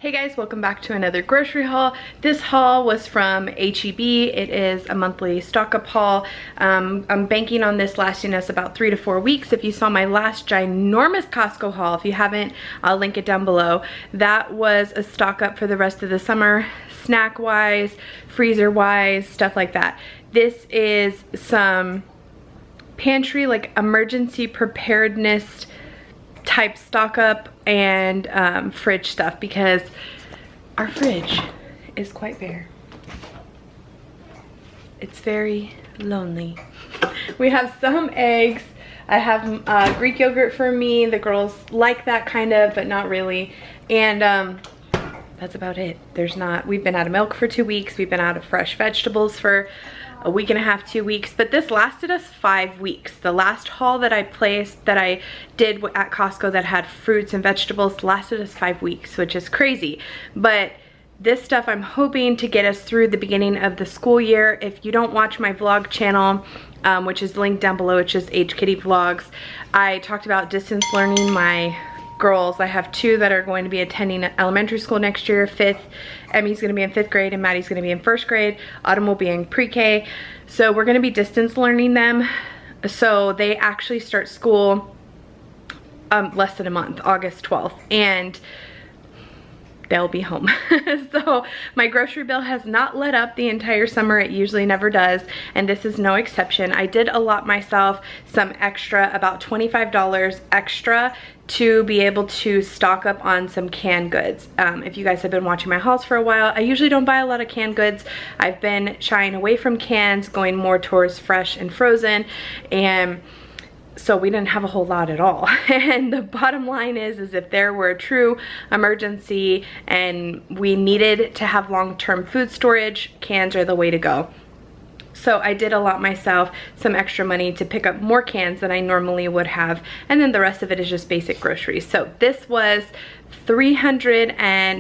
Hey guys, welcome back to another grocery haul. This haul was from H-E-B. It is a monthly stock up haul. I'm banking on this lasting us about 3 to 4 weeks. If you saw my last ginormous Costco haul, if you haven't, I'll link it down below. That was a stock up for the rest of the summer, snack wise, freezer wise, stuff like that. This is some pantry, like emergency preparedness type stock up and fridge stuff, because our fridge is quite bare. It's very lonely. We have some eggs. I have Greek yogurt for me. The girls like that kind of, but not really. And that's about it. We've been out of milk for 2 weeks. We've been out of fresh vegetables for a week and a half, 2 weeks, but this lasted us 5 weeks. The last haul that I did at Costco that had fruits and vegetables lasted us 5 weeks, which is crazy. But this stuff I'm hoping to get us through the beginning of the school year. If you don't watch my vlog channel, which is linked down below, it's just H Kitty Vlogs, I talked about distance learning my girls. I have 2 that are going to be attending elementary school next year. Emmy's going to be in 5th grade and Maddie's going to be in 1st grade. Autumn will be in pre-K. So we're going to be distance learning them. So they actually start school less than a month, August 12th. And they'll be home. So my grocery bill has not let up the entire summer. It usually never does, and this is no exception. I did allot myself some extra, about $25 extra, to be able to stock up on some canned goods. If you guys have been watching my hauls for a while, I usually don't buy a lot of canned goods. I've been shying away from cans, going more towards fresh and frozen, and so we didn't have a whole lot at all. And the bottom line is if there were a true emergency and we needed to have long-term food storage, cans are the way to go. So I did allot myself some extra money to pick up more cans than I normally would have, and then the rest of it is just basic groceries. So this was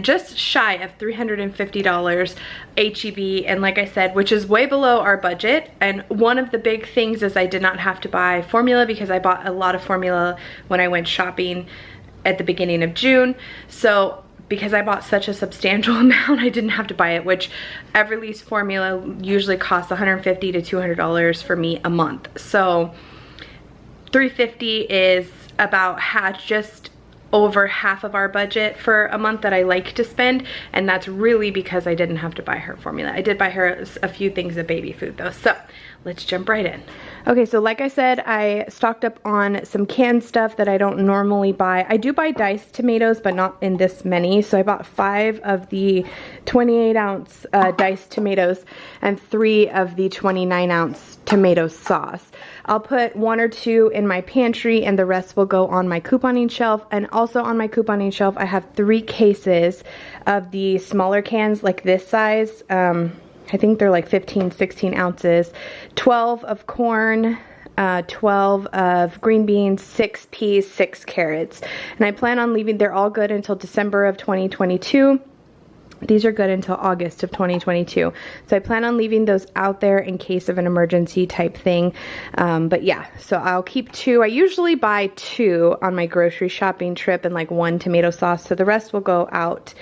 just shy of $350 H-E-B, and like I said, which is way below our budget. And one of the big things is I did not have to buy formula, because I bought a lot of formula when I went shopping at the beginning of June. So because I bought such a substantial amount, I didn't have to buy it, which Everly's formula usually costs $150 to $200 for me a month. So $350 is about just over half of our budget for a month that I like to spend, and that's really because I didn't have to buy her formula. I did buy her a few things of baby food though. So let's jump right in. Okay, so like I said, I stocked up on some canned stuff that I don't normally buy. I do buy diced tomatoes, but not in this many. So I bought 5 of the 28-ounce diced tomatoes and 3 of the 29-ounce tomato sauce. I'll put 1 or 2 in my pantry, and the rest will go on my couponing shelf. And also on my couponing shelf, I have 3 cases of the smaller cans, like this size. I think they're like 15, 16 ounces, 12 of corn, 12 of green beans, 6 peas, 6 carrots. And I plan on leaving, they're all good until December of 2022. These are good until August of 2022. So I plan on leaving those out there in case of an emergency type thing. But yeah, so I'll keep 2. I usually buy 2 on my grocery shopping trip, and like 1 tomato sauce. So the rest will go out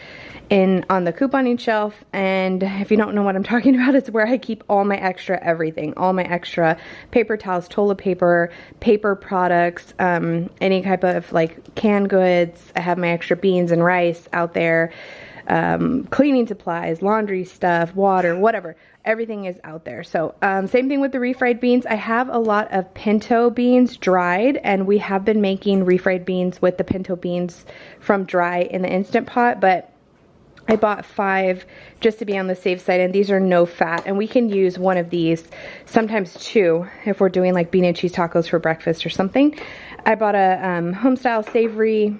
on the couponing shelf. And if you don't know what I'm talking about, it's where I keep all my extra everything, all my extra paper towels, toilet paper, paper products, any type of like canned goods. I have my extra beans and rice out there, cleaning supplies, laundry stuff, water, whatever. Everything is out there. So same thing with the refried beans. I have a lot of pinto beans dried, and we have been making refried beans with the pinto beans from dry in the Instant Pot, but I bought 5 just to be on the safe side, and these are no fat, and we can use 1 of these, sometimes 2, if we're doing like bean and cheese tacos for breakfast or something. I bought a homestyle savory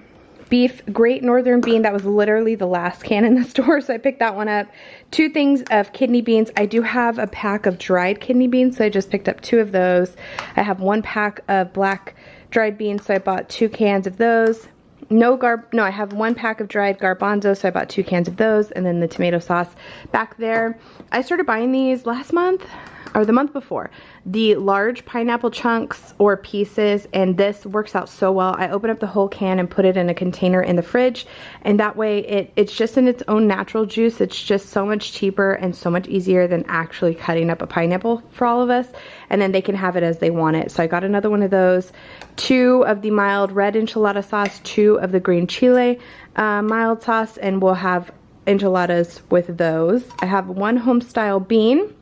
beef Great Northern bean. That was literally the last can in the store, so I picked that one up. 2 things of kidney beans. I do have a pack of dried kidney beans, so I just picked up 2 of those. I have 1 pack of black dried beans, so I bought 2 cans of those. I have 1 pack of dried garbanzo, so I bought 2 cans of those, and then the tomato sauce back there. I started buying these last month, or the month before, the large pineapple chunks or pieces, and this works out so well. I open up the whole can and put it in a container in the fridge, and that way it's just in its own natural juice. It's just so much cheaper and so much easier than actually cutting up a pineapple for all of us, and then they can have it as they want it. So I got another one of those, 2 of the mild red enchilada sauce, 2 of the green chile mild sauce, and we'll have enchiladas with those. I have 1 home style bean,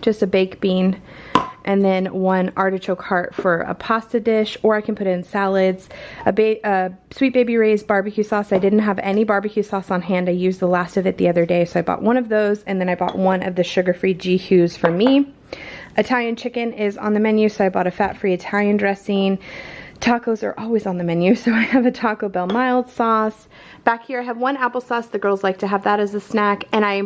just a baked bean, and then 1 artichoke heart for a pasta dish, or I can put it in salads. A Sweet Baby Ray's barbecue sauce. I didn't have any barbecue sauce on hand. I used the last of it the other day, so I bought 1 of those, and then I bought 1 of the sugar-free G-Hues for me. Italian chicken is on the menu, so I bought a fat-free Italian dressing. Tacos are always on the menu, so I have a Taco Bell mild sauce. Back here I have 1 applesauce. The girls like to have that as a snack, and I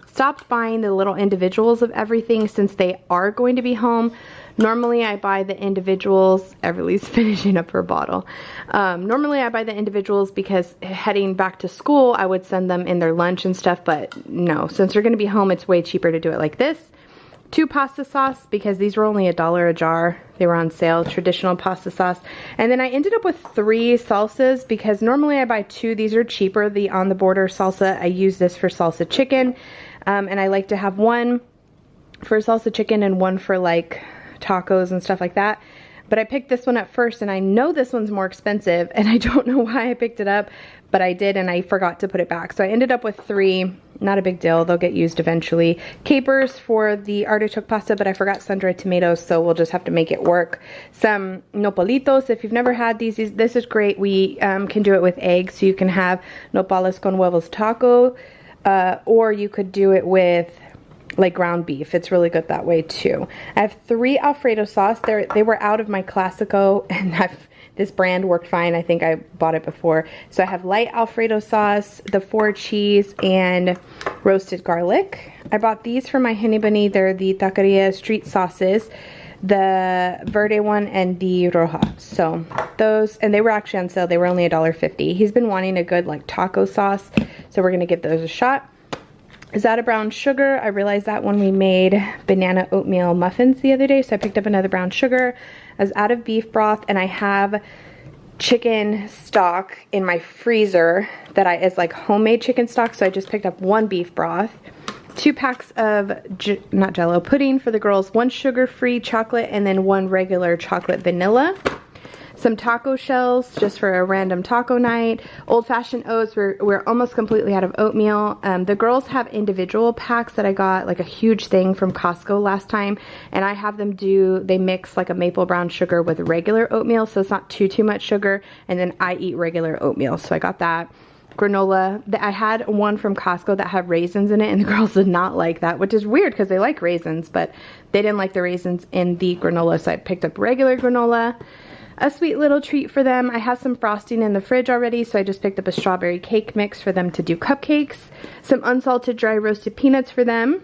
stopped buying the little individuals of everything since they are going to be home. Normally I buy the individuals. Everly's finishing up her bottle. Normally I buy the individuals because heading back to school I would send them in their lunch and stuff, but no, since they're going to be home, it's way cheaper to do it like this. 2 pasta sauce, because these were only $1 a jar. They were on sale, traditional pasta sauce. And then I ended up with 3 salsas, because normally I buy 2. These are cheaper. The On the Border salsa, I use this for salsa chicken. And I like to have 1 for salsa chicken and 1 for like tacos and stuff like that. But I picked this one up first, and I know this one's more expensive, and I don't know why I picked it up, but I did, and I forgot to put it back. So I ended up with 3. Not a big deal. They'll get used eventually. Capers for the artichoke pasta, but I forgot sun-dried tomatoes, so we'll just have to make it work. Some nopalitos. If you've never had these, this is great. We can do it with eggs, so you can have nopales con huevos taco, or you could do it with like ground beef. It's really good that way too. I have 3 Alfredo sauce. They were out of my Classico, and this brand worked fine. I think I bought it before. So I have light Alfredo sauce, the 4 cheese, and roasted garlic. I bought these for my Honey Bunny. They're the Taqueria street sauces, the verde one and the roja. So those, and they were actually on sale. They were only $1.50. He's been wanting a good like taco sauce, so we're gonna give those a shot. Is that a brown sugar? I realized that when we made banana oatmeal muffins the other day, so I picked up another brown sugar. I was out of beef broth, and I have chicken stock in my freezer that is like homemade chicken stock, so I just picked up 1 beef broth. 2 packs of, not Jello, pudding for the girls, 1 sugar-free chocolate, and then 1 regular chocolate vanilla. Some taco shells just for a random taco night. Old-fashioned oats. We're almost completely out of oatmeal. The girls have individual packs that I got, like a huge thing from Costco last time, and I have them they mix like a maple brown sugar with regular oatmeal, so it's not too much sugar, and then I eat regular oatmeal, so I got that. Granola. I had one from Costco that had raisins in it, and the girls did not like that, which is weird because they like raisins, but they didn't like the raisins in the granola, so I picked up regular granola. A sweet little treat for them. I have some frosting in the fridge already, so I just picked up a strawberry cake mix for them to do cupcakes. Some unsalted dry roasted peanuts for them.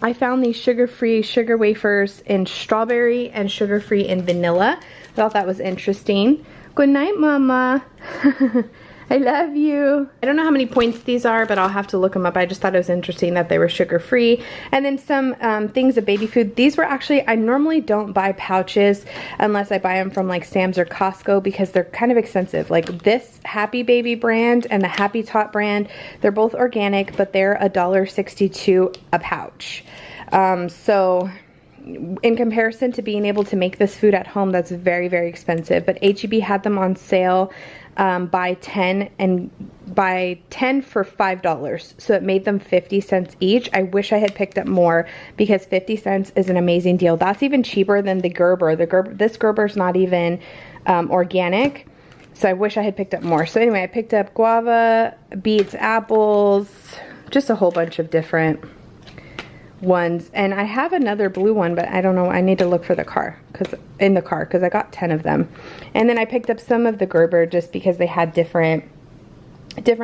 I found these sugar-free sugar wafers in strawberry and sugar-free in vanilla. I thought that was interesting. Good night, Mama. I love you. I don't know how many points these are, but I'll have to look them up. I just thought it was interesting that they were sugar-free. And then some things of baby food. These were actually, I normally don't buy pouches unless I buy them from like Sam's or Costco because they're kind of expensive. Like this Happy Baby brand and the Happy Tot brand, they're both organic, but they're $1.62 a pouch. So in comparison to being able to make this food at home, that's very, very expensive. But H-E-B had them on sale. Buy 10 for $5, so it made them 50 cents each. I wish I had picked up more because 50 cents is an amazing deal. That's even cheaper than the Gerber. This Gerber's not even organic, so I wish I had picked up more. So anyway, I picked up guava, beets, apples, just a whole bunch of different ones, and I have another blue one, but I don't know. I need to look for the car because I got 10 of them. And then I picked up some of the Gerber just because they had different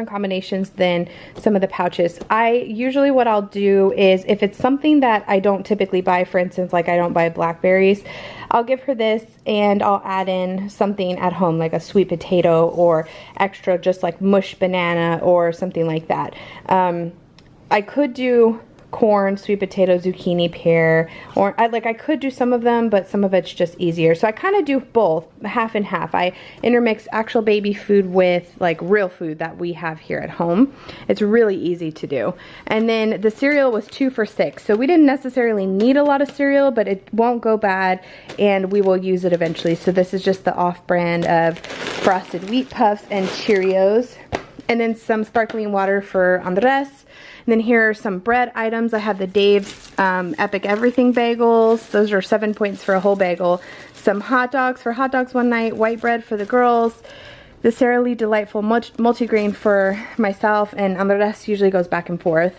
combinations than some of the pouches. Usually what I'll do is if it's something that I don't typically buy, for instance, like I don't buy blackberries, I'll give her this and I'll add in something at home like a sweet potato or extra just like mushed banana or something like that. I could do corn, sweet potato, zucchini, pear, or I could do some of them, but some of it's just easier. So I kind of do both, half and half. I intermix actual baby food with like real food that we have here at home. It's really easy to do. And then the cereal was 2 for $6. So we didn't necessarily need a lot of cereal, but it won't go bad and we will use it eventually. So this is just the off-brand of Frosted Wheat Puffs and Cheerios. And then some sparkling water for Andres. And then here are some bread items. I have the Dave's Epic Everything bagels. Those are 7 points for a whole bagel. Some hot dogs for hot dogs one night. White bread for the girls. The Sara Lee Delightful multigrain for myself. And Andres usually goes back and forth.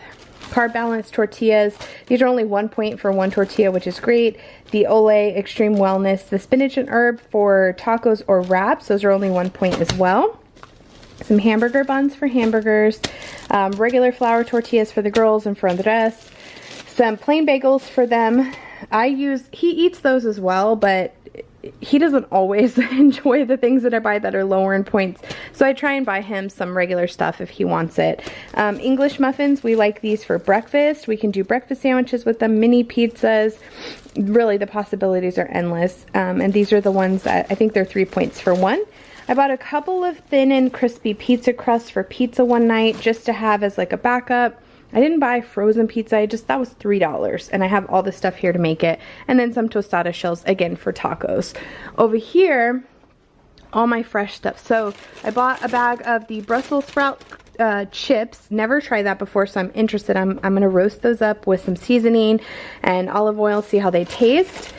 Carb balanced tortillas. These are only 1 point for one tortilla, which is great. The Olay Extreme Wellness. The spinach and herb for tacos or wraps. Those are only 1 point as well. Some hamburger buns for hamburgers, regular flour tortillas for the girls and for Andres, some plain bagels for them. He eats those as well, but he doesn't always enjoy the things that I buy that are lower in points. So I try and buy him some regular stuff if he wants it. English muffins, we like these for breakfast. We can do breakfast sandwiches with them, mini pizzas. Really, the possibilities are endless. And these are the ones that I think they're 3 points for one. I bought a couple of thin and crispy pizza crusts for pizza one night just to have as like a backup. I didn't buy frozen pizza, that was $3 and I have all the stuff here to make it. And then some tostada shells again for tacos. Over here, all my fresh stuff. So I bought a bag of the Brussels sprout chips. Never tried that before, so I'm interested. I'm gonna roast those up with some seasoning and olive oil, see how they taste.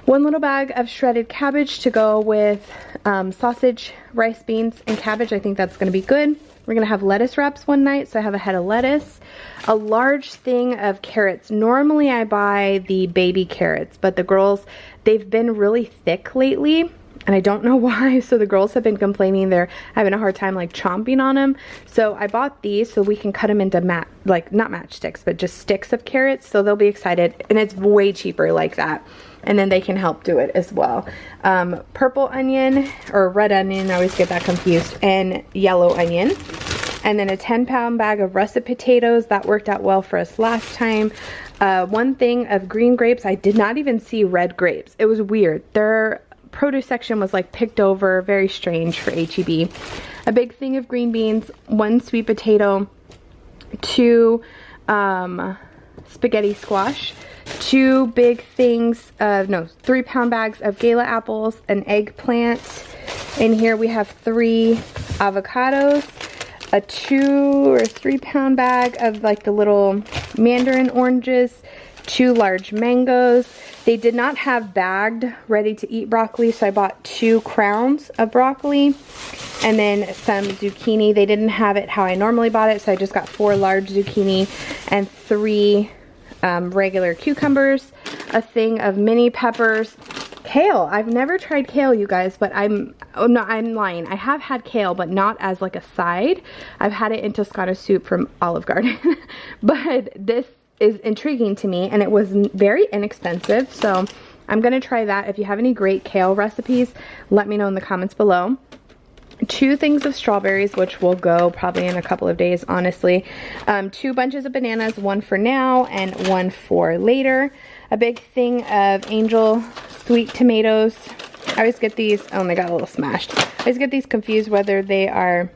One little bag of shredded cabbage to go with sausage, rice, beans, and cabbage. I think that's going to be good. We're going to have lettuce wraps one night, so I have a head of lettuce. A large thing of carrots. Normally I buy the baby carrots, but the girls, they've been really thick lately, and I don't know why. So the girls have been complaining they're having a hard time like chomping on them. So I bought these so we can cut them into not matchsticks, but just sticks of carrots. So they'll be excited, and it's way cheaper like that. And then they can help do it as well. Purple onion, or red onion, I always get that confused, and yellow onion. And then a 10-pound bag of russet potatoes. That worked out well for us last time. 1 thing of green grapes. I did not even see red grapes. It was weird. Their produce section was like picked over, very strange for HEB. A big thing of green beans, 1 sweet potato, 2 spaghetti squash, 2 big things of, 3-pound bags of gala apples, an eggplant. In here we have 3 avocados, a 2 or 3-pound bag of like the little mandarin oranges, 2 large mangoes. They did not have bagged ready to eat broccoli, so I bought 2 crowns of broccoli, and then some zucchini. They didn't have it how I normally bought it, so I just got 4 large zucchini and 3 regular cucumbers, a thing of mini peppers, kale. I've never tried kale, you guys, but I'm lying. I have had kale, but not as like a side. I've had it in Toscana soup from Olive Garden, but this is intriguing to me, and it was very inexpensive, so I'm gonna try that. If you have any great kale recipes, let me know in the comments below. 2 things of strawberries, which will go probably in a couple of days, honestly. 2 bunches of bananas, 1 for now and 1 for later. A big thing of Angel sweet tomatoes. I always get these, oh, they got a little smashed. I always get these confused whether they are,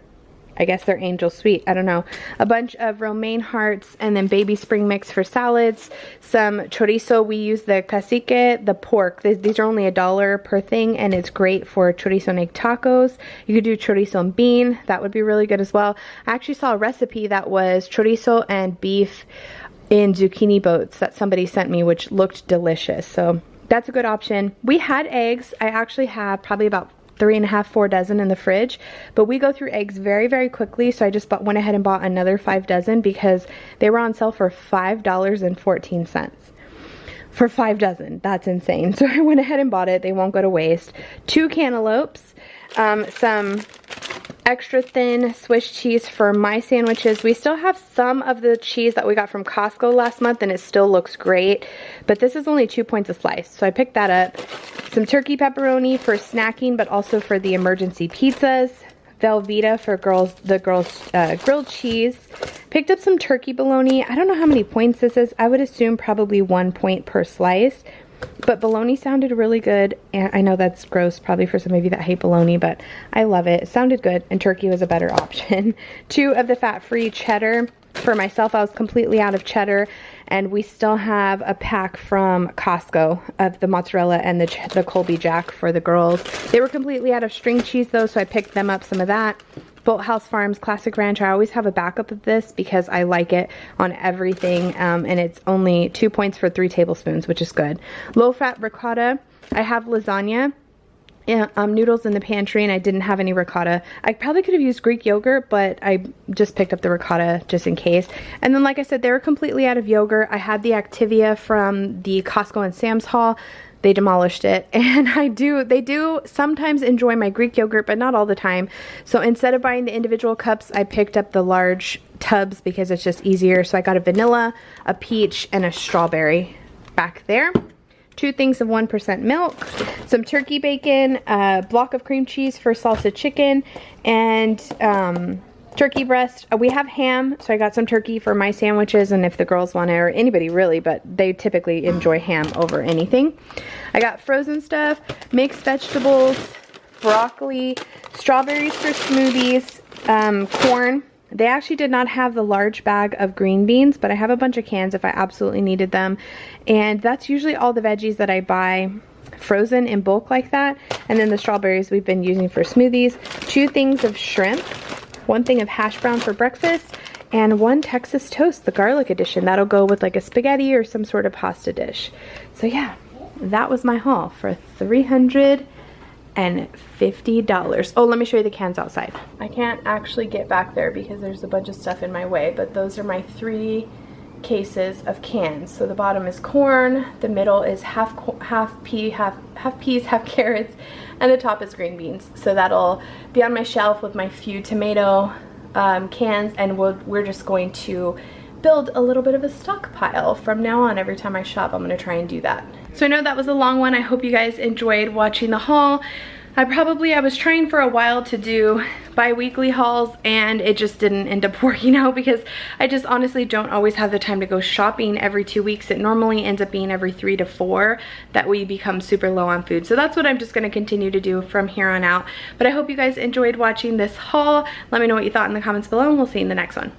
I guess they're Angel sweet, I don't know. A bunch of romaine hearts, and then baby spring mix for salads. Some chorizo. We use the cacique, the pork. These are only $1 per thing, and it's great for chorizo and egg tacos. You could do chorizo and bean. That would be really good as well. I actually saw a recipe that was chorizo and beef in zucchini boats that somebody sent me, which looked delicious. So that's a good option. We had eggs. I actually have probably about 3.5, 4 dozen in the fridge, but we go through eggs very, very quickly, so I just went ahead and bought another 5 dozen because they were on sale for $5.14 for 5 dozen. That's insane. So I went ahead and bought it. They won't go to waste. 2 cantaloupes, some extra thin Swiss cheese for my sandwiches. We still have some of the cheese that we got from Costco last month, and it still looks great, but this is only 2 points a slice, so I picked that up. Some turkey pepperoni for snacking, but also for the emergency pizzas. Velveeta for the girls grilled cheese. Picked up some turkey bologna. I don't know how many points this is. I would assume probably 1 point per slice. But bologna sounded really good, and I know that's gross probably for some of you that hate bologna, but I love it. It sounded good, and turkey was a better option. 2 of the fat-free cheddar. For myself, I was completely out of cheddar, and we still have a pack from Costco of the mozzarella and the Colby Jack for the girls. They were completely out of string cheese though, so I picked them up some of that. Bolthouse Farms Classic Ranch. I always have a backup of this because I like it on everything, and it's only 2 points for 3 tablespoons, which is good. Low-fat ricotta. I have lasagna noodles in the pantry, and I didn't have any ricotta. I probably could have used Greek yogurt, but I just picked up the ricotta just in case. And then, like I said, they were completely out of yogurt. I had the Activia from the Costco and Sam's haul. They demolished it, and they do sometimes enjoy my Greek yogurt, but not all the time. So instead of buying the individual cups, I picked up the large tubs because it's just easier. So I got a vanilla, a peach, and a strawberry back there. 2 things of 1% milk, some turkey bacon, a block of cream cheese for salsa chicken, and turkey breast. We have ham, so I got some turkey for my sandwiches, and if the girls want it, or anybody really, but they typically enjoy ham over anything. I got frozen stuff, mixed vegetables, broccoli, strawberries for smoothies, corn. They actually did not have the large bag of green beans, but I have a bunch of cans if I absolutely needed them. And that's usually all the veggies that I buy frozen in bulk like that. And then the strawberries we've been using for smoothies. 2 things of shrimp, 1 thing of hash brown for breakfast, and 1 Texas toast, the garlic edition. That'll go with like a spaghetti or some sort of pasta dish. So yeah, that was my haul for $350. Oh, let me show you the cans outside. I can't actually get back there because there's a bunch of stuff in my way, but those are my 3 cases of cans. So the bottom is corn, the middle is half peas, half carrots, and the top is green beans. So that'll be on my shelf with my few tomato cans, and we're just going to build a little bit of a stockpile from now on. Every time I shop, I'm gonna try and do that. So I know that was a long one. I hope you guys enjoyed watching the haul. I was trying for a while to do bi-weekly hauls, and it just didn't end up working out because I just honestly don't always have the time to go shopping every 2 weeks. It normally ends up being every 3 to 4 that we become super low on food. So that's what I'm just gonna continue to do from here on out. But I hope you guys enjoyed watching this haul. Let me know what you thought in the comments below, and we'll see you in the next one.